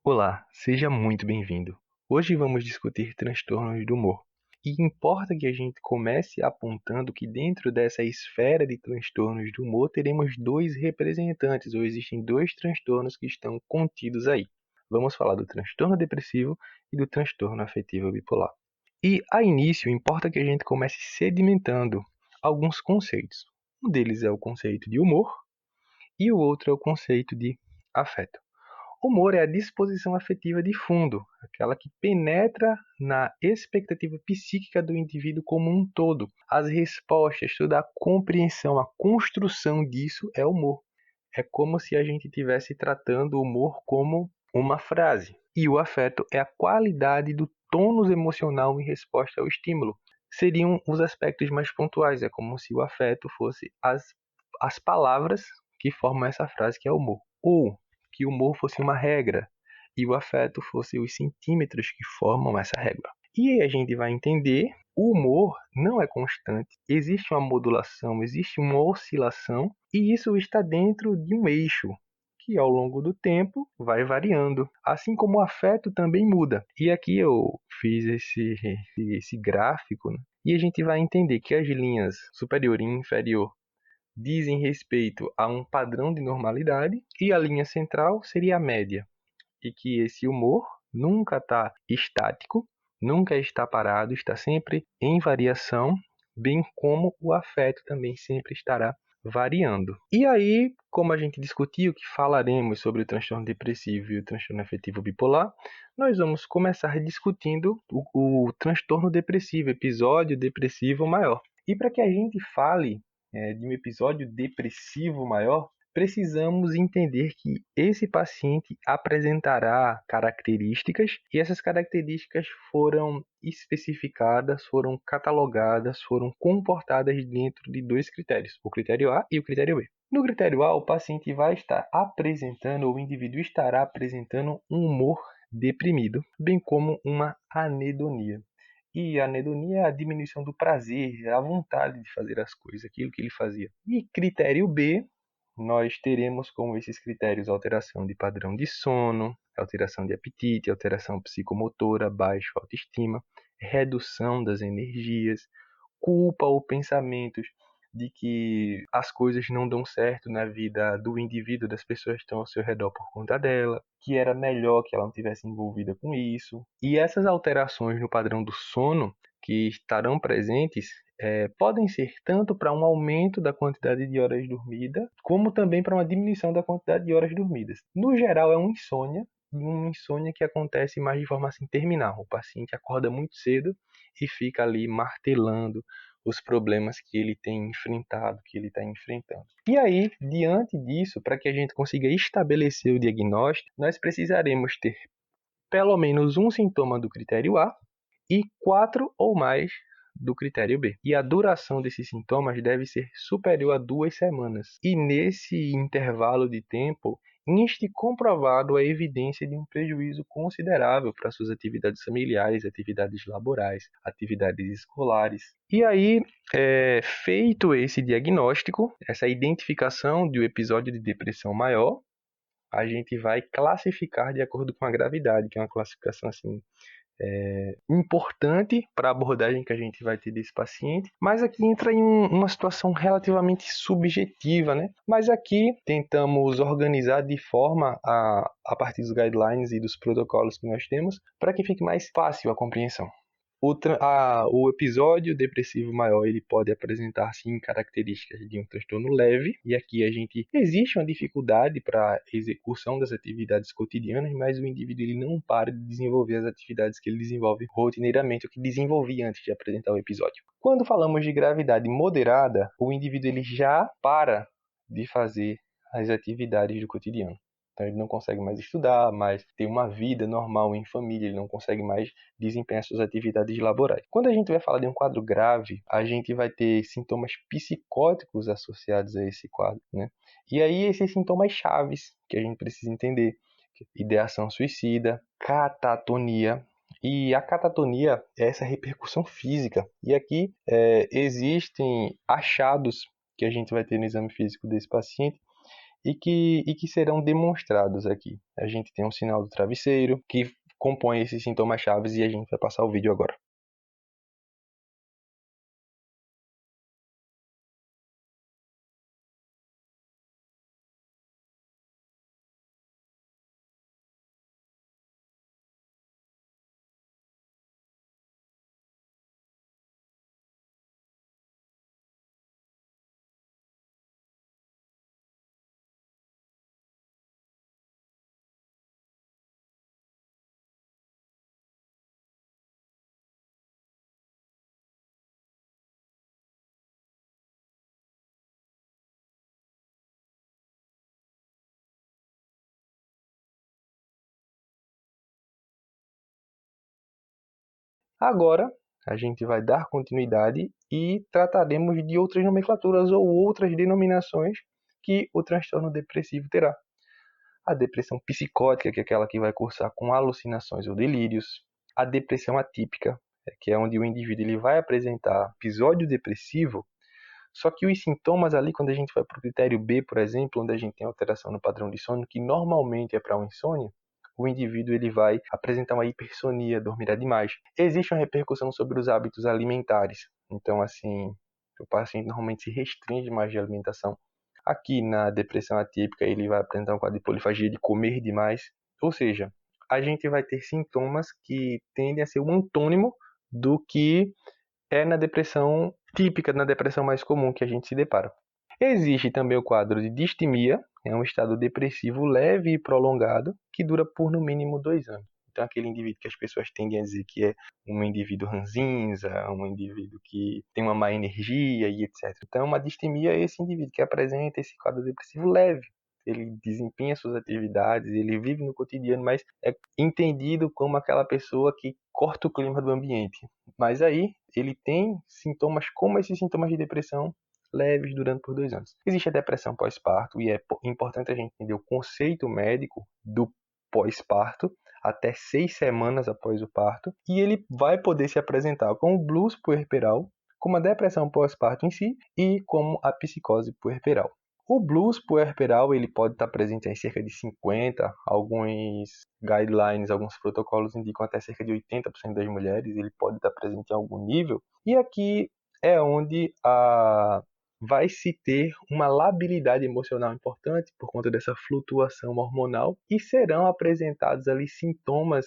Olá, seja muito bem-vindo. Hoje vamos discutir transtornos do humor. E importa que a gente comece apontando que dentro dessa esfera de transtornos do humor teremos dois representantes, ou existem dois transtornos que estão contidos aí. Vamos falar do transtorno depressivo e do transtorno afetivo bipolar. E a início importa que a gente comece sedimentando alguns conceitos. Um deles é o conceito de humor e o outro é o conceito de afeto. Humor é a disposição afetiva de fundo, aquela que penetra na expectativa psíquica do indivíduo como um todo. As respostas, toda a compreensão, a construção disso é humor. É como se a gente estivesse tratando o humor como uma frase. E o afeto é a qualidade do tônus emocional em resposta ao estímulo. Seriam os aspectos mais pontuais. É como se o afeto fosse as palavras que formam essa frase que é humor. Ou que o humor fosse uma regra e o afeto fosse os centímetros que formam essa regra. E aí a gente vai entender, o humor não é constante, existe uma modulação, existe uma oscilação e isso está dentro de um eixo que ao longo do tempo vai variando, assim como o afeto também muda. E aqui eu fiz esse gráfico, né? E a gente vai entender que as linhas superior e inferior dizem respeito a um padrão de normalidade e a linha central seria a média. E que esse humor nunca está estático, nunca está parado, está sempre em variação, bem como o afeto também sempre estará variando. E aí, como a gente discutiu que falaremos sobre o transtorno depressivo e o transtorno afetivo bipolar, nós vamos começar discutindo o transtorno depressivo, episódio depressivo maior. E para que a gente fale de um episódio depressivo maior, precisamos entender que esse paciente apresentará características e essas características foram especificadas, foram catalogadas, foram comportadas dentro de dois critérios, o critério A e o critério B. No critério A, o paciente vai estar apresentando, ou o indivíduo estará apresentando um humor deprimido, bem como uma anedonia. E a anedonia é a diminuição do prazer, a vontade de fazer as coisas, aquilo que ele fazia. E critério B, nós teremos como esses critérios alteração de padrão de sono, alteração de apetite, alteração psicomotora, baixa autoestima, redução das energias, culpa ou pensamentos de que as coisas não dão certo na vida do indivíduo, das pessoas que estão ao seu redor por conta dela, que era melhor que ela não tivesse envolvida com isso. E essas alterações no padrão do sono que estarão presentes podem ser tanto para um aumento da quantidade de horas dormidas, como também para uma diminuição da quantidade de horas dormidas. No geral, é uma insônia que acontece mais de forma assim terminal. O paciente acorda muito cedo e fica ali martelando os problemas que ele tem enfrentado, que ele está enfrentando. E aí, diante disso, para que a gente consiga estabelecer o diagnóstico, nós precisaremos ter pelo menos um sintoma do critério A e 4 ou mais do critério B. E a duração desses sintomas deve ser superior a 2 semanas. E nesse intervalo de tempo, inste comprovado a evidência de um prejuízo considerável para suas atividades familiares, atividades laborais, atividades escolares. E aí, feito esse diagnóstico, essa identificação de um episódio de depressão maior, a gente vai classificar de acordo com a gravidade, que é uma classificação assim importante para a abordagem que a gente vai ter desse paciente, mas aqui entra em uma situação relativamente subjetiva, né? Mas aqui tentamos organizar de forma a partir dos guidelines e dos protocolos que nós temos, para que fique mais fácil a compreensão. O episódio depressivo maior ele pode apresentar sim características de um transtorno leve, e aqui existe uma dificuldade para a execução das atividades cotidianas, mas o indivíduo ele não para de desenvolver as atividades que ele desenvolve rotineiramente, o que desenvolvia antes de apresentar o episódio. Quando falamos de gravidade moderada, o indivíduo ele já para de fazer as atividades do cotidiano. Então ele não consegue mais estudar, mais ter uma vida normal em família, ele não consegue mais desempenhar suas atividades laborais. Quando a gente vai falar de um quadro grave, a gente vai ter sintomas psicóticos associados a esse quadro, né? E aí esses sintomas chaves que a gente precisa entender: ideação suicida, catatonia. E a catatonia é essa repercussão física. E aqui existem achados que a gente vai ter no exame físico desse paciente, e que serão demonstrados aqui. A gente tem um sinal do travesseiro que compõe esses sintomas chaves e a gente vai passar o vídeo agora. Agora, a gente vai dar continuidade e trataremos de outras nomenclaturas ou outras denominações que o transtorno depressivo terá. A depressão psicótica, que é aquela que vai cursar com alucinações ou delírios. A depressão atípica, que é onde o indivíduo ele vai apresentar episódio depressivo, só que os sintomas ali, quando a gente vai para o critério B, por exemplo, onde a gente tem alteração no padrão de sono, que normalmente é para uma insônia, o indivíduo ele vai apresentar uma hipersonia, dormirá demais. Existe uma repercussão sobre os hábitos alimentares. Então, assim, o paciente normalmente se restringe mais de alimentação. Aqui na depressão atípica, ele vai apresentar um quadro de polifagia, de comer demais. Ou seja, a gente vai ter sintomas que tendem a ser um antônimo do que é na depressão típica, na depressão mais comum que a gente se depara. Existe também o quadro de distimia, é um estado depressivo leve e prolongado que dura por no mínimo 2 anos. Então, aquele indivíduo que as pessoas tendem a dizer que é um indivíduo ranzinza, um indivíduo que tem uma má energia e etc. Então, uma distimia é esse indivíduo que apresenta esse quadro depressivo leve. Ele desempenha suas atividades, ele vive no cotidiano, mas é entendido como aquela pessoa que corta o clima do ambiente. Mas aí, ele tem sintomas como esses sintomas de depressão leves durante por 2 anos. Existe a depressão pós-parto e é importante a gente entender o conceito médico do pós-parto até 6 semanas após o parto, e ele vai poder se apresentar como blues puerperal, como a depressão pós-parto em si e como a psicose puerperal. O blues puerperal ele pode estar presente em cerca de 50, alguns guidelines, alguns protocolos indicam até cerca de 80% das mulheres, ele pode estar presente em algum nível, e aqui é onde vai se ter uma labilidade emocional importante por conta dessa flutuação hormonal e serão apresentados ali sintomas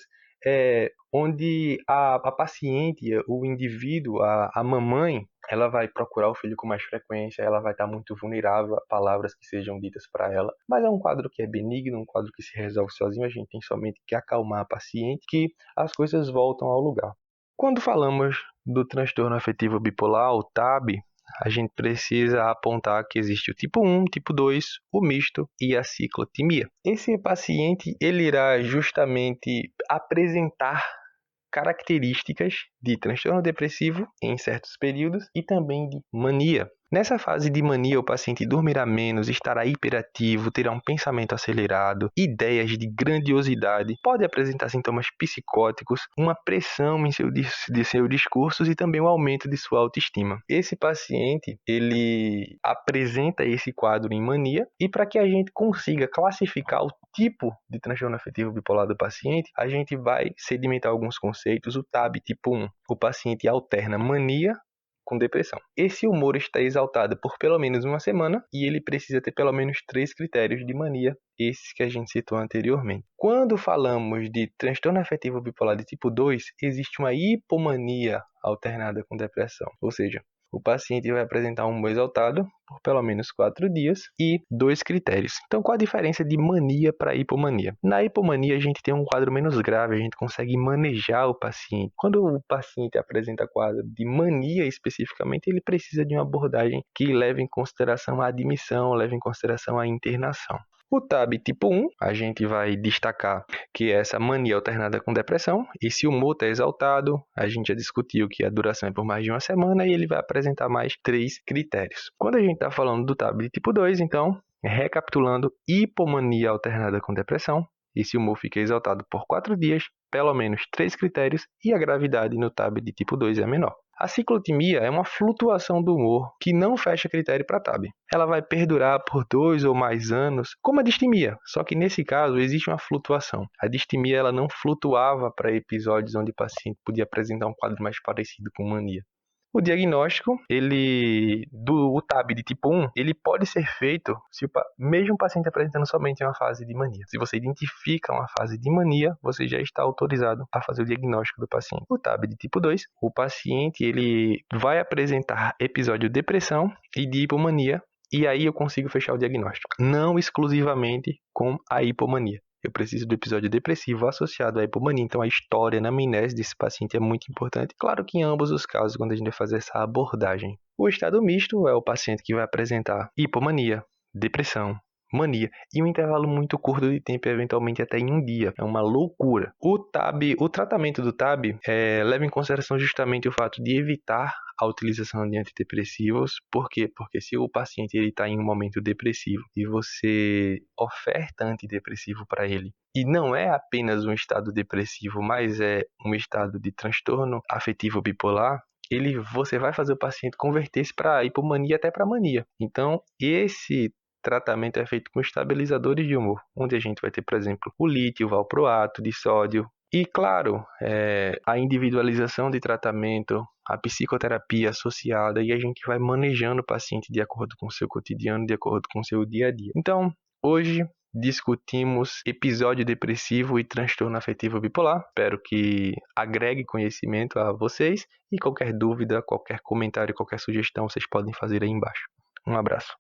onde a paciente, o indivíduo, a mamãe, ela vai procurar o filho com mais frequência, ela vai estar muito vulnerável a palavras que sejam ditas para ela, mas é um quadro que é benigno, um quadro que se resolve sozinho, a gente tem somente que acalmar a paciente que as coisas voltam ao lugar. Quando falamos do transtorno afetivo bipolar, o TAB, a gente precisa apontar que existe o tipo 1, tipo 2, o misto e a ciclotimia. Esse paciente ele irá justamente apresentar características de transtorno depressivo em certos períodos e também de mania. Nessa fase de mania, o paciente dormirá menos, estará hiperativo, terá um pensamento acelerado, ideias de grandiosidade, pode apresentar sintomas psicóticos, uma pressão em seu discurso e também um aumento de sua autoestima. Esse paciente, ele apresenta esse quadro em mania e para que a gente consiga classificar o tipo de transtorno afetivo bipolar do paciente, a gente vai sedimentar alguns conceitos. O TAB tipo 1, o paciente alterna mania com depressão. Esse humor está exaltado por pelo menos uma semana e ele precisa ter pelo menos 3 critérios de mania, esses que a gente citou anteriormente. Quando falamos de transtorno afetivo bipolar de tipo 2, existe uma hipomania alternada com depressão, ou seja, o paciente vai apresentar um humor exaltado por pelo menos 4 dias e 2 critérios. Então, qual a diferença de mania para hipomania? Na hipomania, a gente tem um quadro menos grave, a gente consegue manejar o paciente. Quando o paciente apresenta quadro de mania especificamente, ele precisa de uma abordagem que leve em consideração a admissão, leve em consideração a internação. O TAB tipo 1, a gente vai destacar que é essa mania alternada com depressão. E se o humor está exaltado, a gente já discutiu que a duração é por mais de uma semana e ele vai apresentar mais 3 critérios. Quando a gente está falando do TAB tipo 2, então, recapitulando, hipomania alternada com depressão. Esse humor fica exaltado por 4 dias, pelo menos 3 critérios, e a gravidade no TAB de tipo 2 é menor. A ciclotimia é uma flutuação do humor que não fecha critério para TAB. Ela vai perdurar por 2 ou mais anos, como a distimia, só que nesse caso existe uma flutuação. A distimia ela não flutuava para episódios onde o paciente podia apresentar um quadro mais parecido com mania. O diagnóstico, o TAB de tipo 1, ele pode ser feito se mesmo o paciente apresentando somente uma fase de mania. Se você identifica uma fase de mania, você já está autorizado a fazer o diagnóstico do paciente. O TAB de tipo 2, o paciente ele vai apresentar episódio de depressão e de hipomania, e aí eu consigo fechar o diagnóstico. Não exclusivamente com a hipomania. Eu preciso do episódio depressivo associado à hipomania. Então, a história, na anamnese desse paciente é muito importante. Claro que em ambos os casos, quando a gente vai fazer essa abordagem. O estado misto é o paciente que vai apresentar hipomania, depressão, mania e um intervalo muito curto de tempo, eventualmente até em um dia. É uma loucura. O tratamento do TAB leva em consideração justamente o fato de evitar a utilização de antidepressivos. Por quê? Porque se o paciente está em um momento depressivo e você oferta antidepressivo para ele, e não é apenas um estado depressivo, mas é um estado de transtorno afetivo bipolar, você vai fazer o paciente converter-se para hipomania até para mania. Então, esse tratamento é feito com estabilizadores de humor, onde a gente vai ter, por exemplo, o lítio, o valproato de sódio. E, claro, a individualização de tratamento, a psicoterapia associada, e a gente vai manejando o paciente de acordo com o seu cotidiano, de acordo com o seu dia a dia. Então, hoje discutimos episódio depressivo e transtorno afetivo bipolar. Espero que agregue conhecimento a vocês e qualquer dúvida, qualquer comentário, qualquer sugestão, vocês podem fazer aí embaixo. Um abraço.